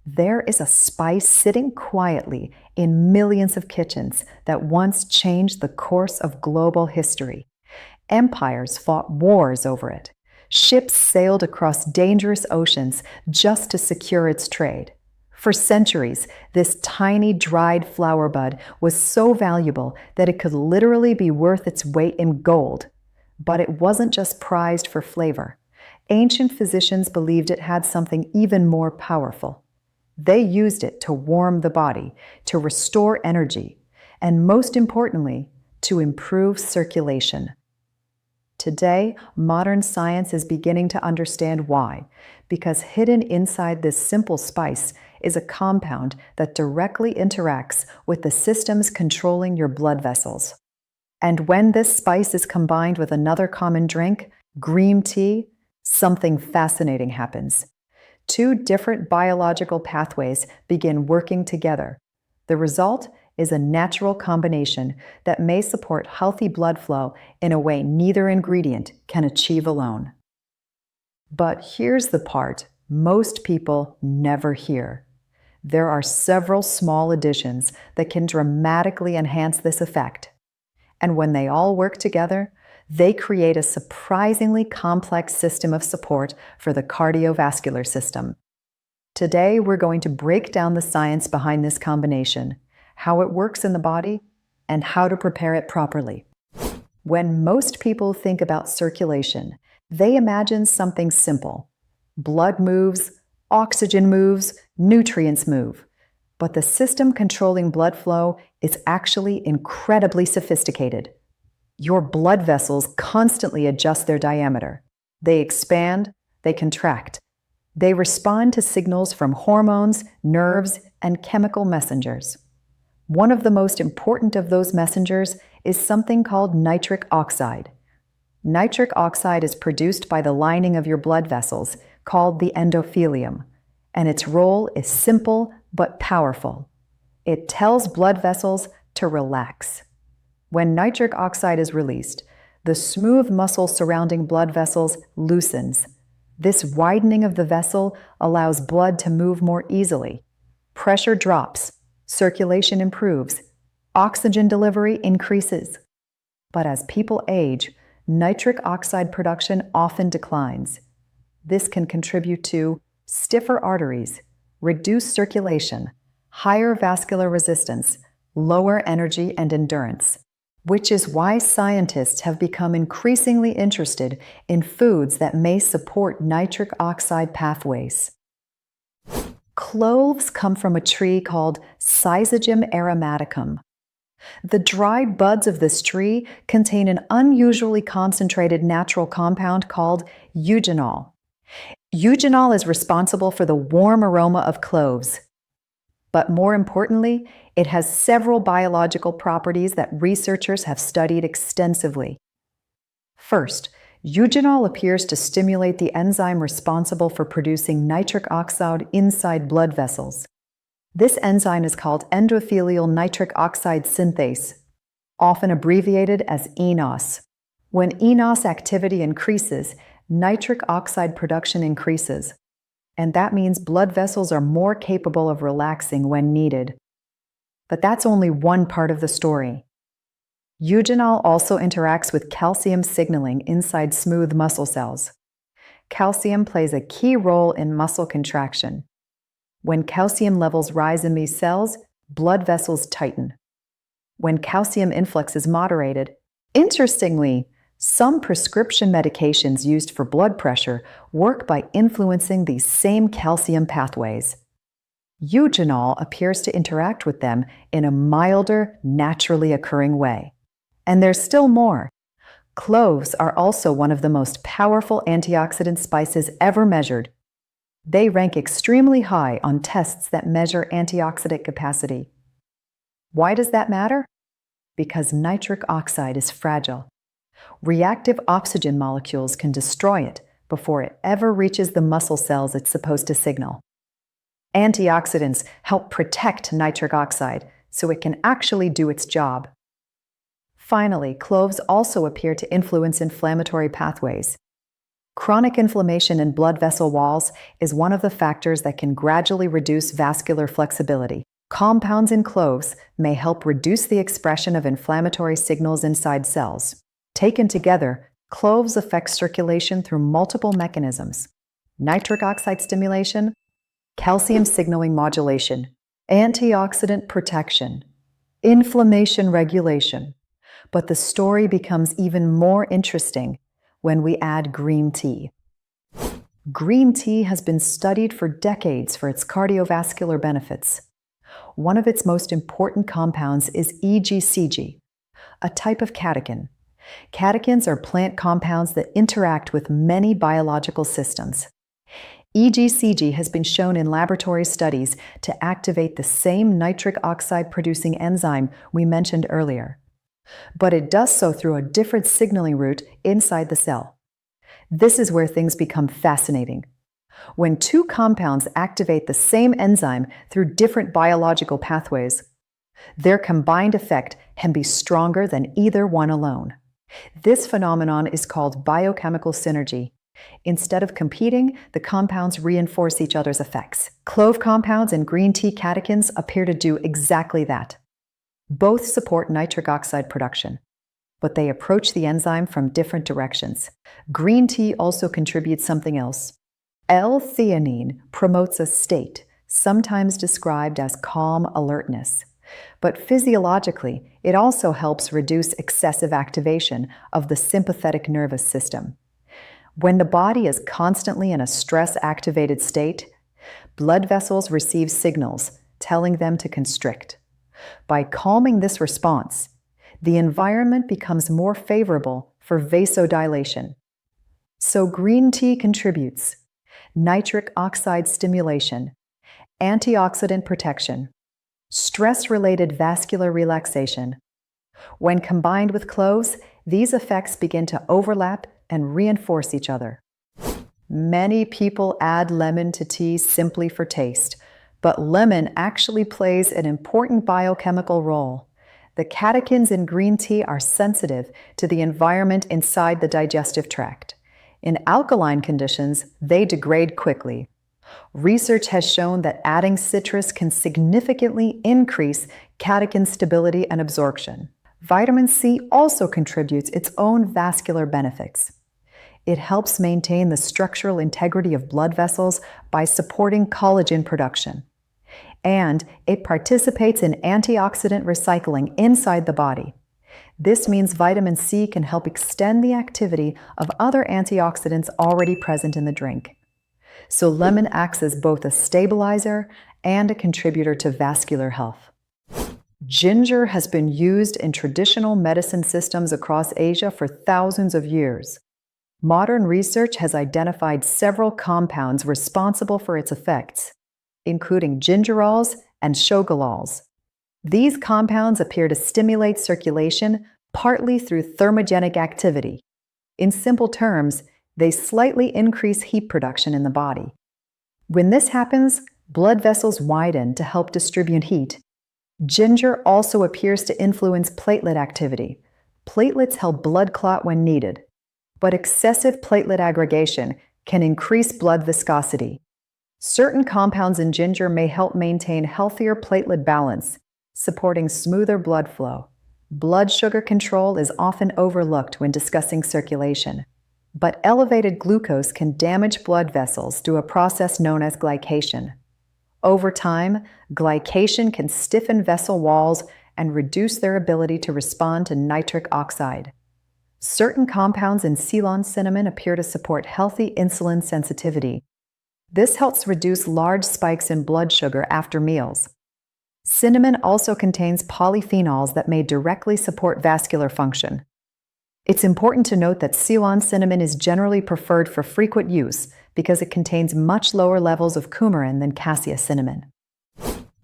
There is a spice sitting quietly in millions of kitchens that once changed the course of global history. Empires fought wars over it. Ships sailed across dangerous oceans just to secure its trade. For centuries, this tiny dried flower bud was so valuable that it could literally be worth its weight in gold. But it wasn't just prized for flavor. Ancient physicians believed it had something even more powerful. They used it to warm the body, to restore energy, and most importantly, to improve circulation. Today, modern science is beginning to understand why, because hidden inside this simple spice is a compound that directly interacts with the systems controlling your blood vessels. And when this spice is combined with another common drink, green tea, something fascinating happens. Two different biological pathways begin working together. The result is a natural combination that may support healthy blood flow in a way neither ingredient can achieve alone. But here's the part most people never hear. There are several small additions that can dramatically enhance this effect. And when they all work together, they create a surprisingly complex system of support for the cardiovascular system. Today, we're going to break down the science behind this combination, how it works in the body, and how to prepare it properly. When most people think about circulation, they imagine something simple. Blood moves, oxygen moves, nutrients move. But the system controlling blood flow is actually incredibly sophisticated. Your blood vessels constantly adjust their diameter. They expand, they contract. They respond to signals from hormones, nerves, and chemical messengers. One of the most important of those messengers is something called nitric oxide. Nitric oxide is produced by the lining of your blood vessels, called the endothelium, and its role is simple but powerful. It tells blood vessels to relax. When nitric oxide is released, the smooth muscle surrounding blood vessels loosens. This widening of the vessel allows blood to move more easily. Pressure drops, circulation improves, oxygen delivery increases. But as people age, nitric oxide production often declines. This can contribute to stiffer arteries, reduced circulation, higher vascular resistance, lower energy and endurance. Which is why scientists have become increasingly interested in foods that may support nitric oxide pathways. Cloves come from a tree called Syzygium aromaticum. The dried buds of this tree contain an unusually concentrated natural compound called eugenol. Eugenol is responsible for the warm aroma of cloves. But more importantly, it has several biological properties that researchers have studied extensively. First, eugenol appears to stimulate the enzyme responsible for producing nitric oxide inside blood vessels. This enzyme is called endothelial nitric oxide synthase, often abbreviated as eNOS. When eNOS activity increases, nitric oxide production increases. And that means blood vessels are more capable of relaxing when needed. But that's only one part of the story. Eugenol also interacts with calcium signaling inside smooth muscle cells. Calcium plays a key role in muscle contraction. When calcium levels rise in these cells, blood vessels tighten. When calcium influx is moderated, interestingly, some prescription medications used for blood pressure work by influencing these same calcium pathways. Eugenol appears to interact with them in a milder, naturally occurring way. And there's still more. Cloves are also one of the most powerful antioxidant spices ever measured. They rank extremely high on tests that measure antioxidant capacity. Why does that matter? Because nitric oxide is fragile. Reactive oxygen molecules can destroy it before it ever reaches the muscle cells it's supposed to signal. Antioxidants help protect nitric oxide so it can actually do its job. Finally, cloves also appear to influence inflammatory pathways. Chronic inflammation in blood vessel walls is one of the factors that can gradually reduce vascular flexibility. Compounds in cloves may help reduce the expression of inflammatory signals inside cells. Taken together, cloves affect circulation through multiple mechanisms: nitric oxide stimulation, calcium signaling modulation, antioxidant protection, inflammation regulation. But the story becomes even more interesting when we add green tea. Green tea has been studied for decades for its cardiovascular benefits. One of its most important compounds is EGCG, a type of catechin. Catechins are plant compounds that interact with many biological systems. EGCG has been shown in laboratory studies to activate the same nitric oxide-producing enzyme we mentioned earlier. But it does so through a different signaling route inside the cell. This is where things become fascinating. When two compounds activate the same enzyme through different biological pathways, their combined effect can be stronger than either one alone. This phenomenon is called biochemical synergy. Instead of competing, the compounds reinforce each other's effects. Clove compounds and green tea catechins appear to do exactly that. Both support nitric oxide production, but they approach the enzyme from different directions. Green tea also contributes something else. L-theanine promotes a state, sometimes described as calm alertness. But physiologically, it also helps reduce excessive activation of the sympathetic nervous system. When the body is constantly in a stress-activated state, blood vessels receive signals telling them to constrict. By calming this response, the environment becomes more favorable for vasodilation. So green tea contributes nitric oxide stimulation, antioxidant protection, stress-related vascular relaxation. When combined with cloves, these effects begin to overlap and reinforce each other. Many people add lemon to tea simply for taste, but lemon actually plays an important biochemical role. The catechins in green tea are sensitive to the environment inside the digestive tract. In alkaline conditions, they degrade quickly. Research has shown that adding citrus can significantly increase catechin stability and absorption. Vitamin C also contributes its own vascular benefits. It helps maintain the structural integrity of blood vessels by supporting collagen production. And it participates in antioxidant recycling inside the body. This means vitamin C can help extend the activity of other antioxidants already present in the drink. So lemon acts as both a stabilizer and a contributor to vascular health. Ginger has been used in traditional medicine systems across Asia for thousands of years. Modern research has identified several compounds responsible for its effects, including gingerols and shogaols. These compounds appear to stimulate circulation partly through thermogenic activity. In simple terms, they slightly increase heat production in the body. When this happens, blood vessels widen to help distribute heat. Ginger also appears to influence platelet activity. Platelets help blood clot when needed, but excessive platelet aggregation can increase blood viscosity. Certain compounds in ginger may help maintain healthier platelet balance, supporting smoother blood flow. Blood sugar control is often overlooked when discussing circulation, but elevated glucose can damage blood vessels through a process known as glycation. Over time, glycation can stiffen vessel walls and reduce their ability to respond to nitric oxide. Certain compounds in Ceylon cinnamon appear to support healthy insulin sensitivity. This helps reduce large spikes in blood sugar after meals. Cinnamon also contains polyphenols that may directly support vascular function. It's important to note that Ceylon cinnamon is generally preferred for frequent use because it contains much lower levels of coumarin than cassia cinnamon.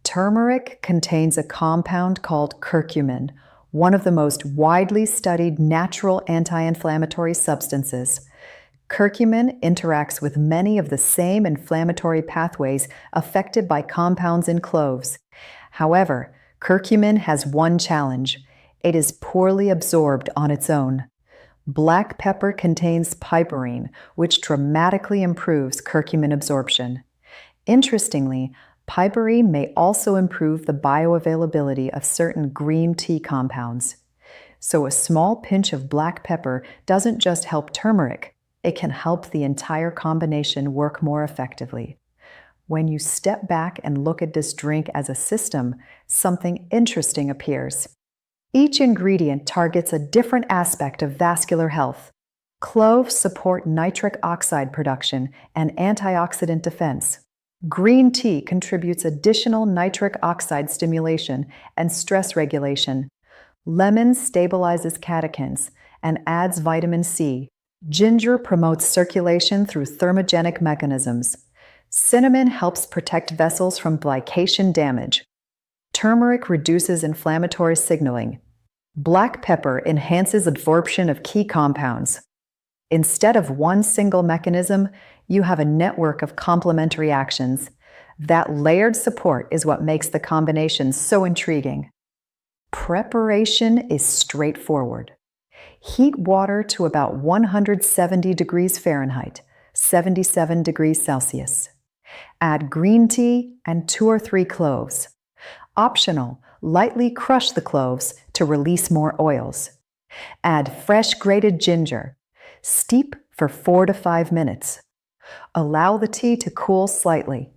Turmeric contains a compound called curcumin, one of the most widely studied natural anti-inflammatory substances. Curcumin interacts with many of the same inflammatory pathways affected by compounds in cloves. However, curcumin has one challenge. It is poorly absorbed on its own. Black pepper contains piperine, which dramatically improves curcumin absorption. Interestingly, piperine may also improve the bioavailability of certain green tea compounds. So a small pinch of black pepper doesn't just help turmeric, it can help the entire combination work more effectively. When you step back and look at this drink as a system, something interesting appears. Each ingredient targets a different aspect of vascular health. Cloves support nitric oxide production and antioxidant defense. Green tea contributes additional nitric oxide stimulation and stress regulation. Lemon stabilizes catechins and adds vitamin C. Ginger promotes circulation through thermogenic mechanisms. Cinnamon helps protect vessels from glycation damage. Turmeric reduces inflammatory signaling. Black pepper enhances absorption of key compounds. Instead of one single mechanism, you have a network of complementary actions. That layered support is what makes the combination so intriguing. Preparation is straightforward. Heat water to about 170 degrees Fahrenheit, 77 degrees Celsius. Add green tea and 2 or 3 cloves. Optional, lightly crush the cloves to release more oils. Add fresh grated ginger. Steep for 4 to 5 minutes. Allow the tea to cool slightly.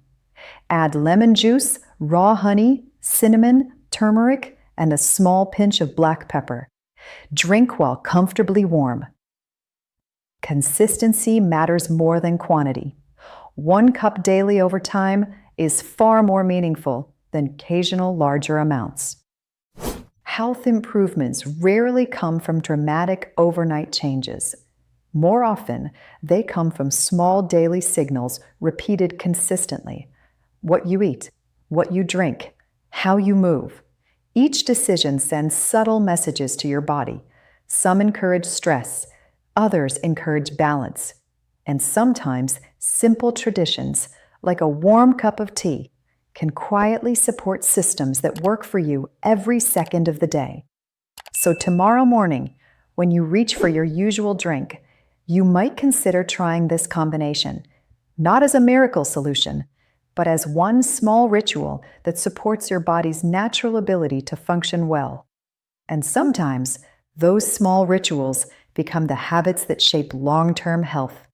Add lemon juice, raw honey, cinnamon, turmeric, and a small pinch of black pepper. Drink while comfortably warm. Consistency matters more than quantity. 1 cup daily over time is far more meaningful than occasional larger amounts. Health improvements rarely come from dramatic overnight changes. More often, they come from small daily signals repeated consistently. What you eat, what you drink, how you move. Each decision sends subtle messages to your body. Some encourage stress, others encourage balance. And sometimes, simple traditions, like a warm cup of tea, can quietly support systems that work for you every second of the day. So tomorrow morning, when you reach for your usual drink, you might consider trying this combination, not as a miracle solution, but as one small ritual that supports your body's natural ability to function well. And sometimes, those small rituals become the habits that shape long-term health.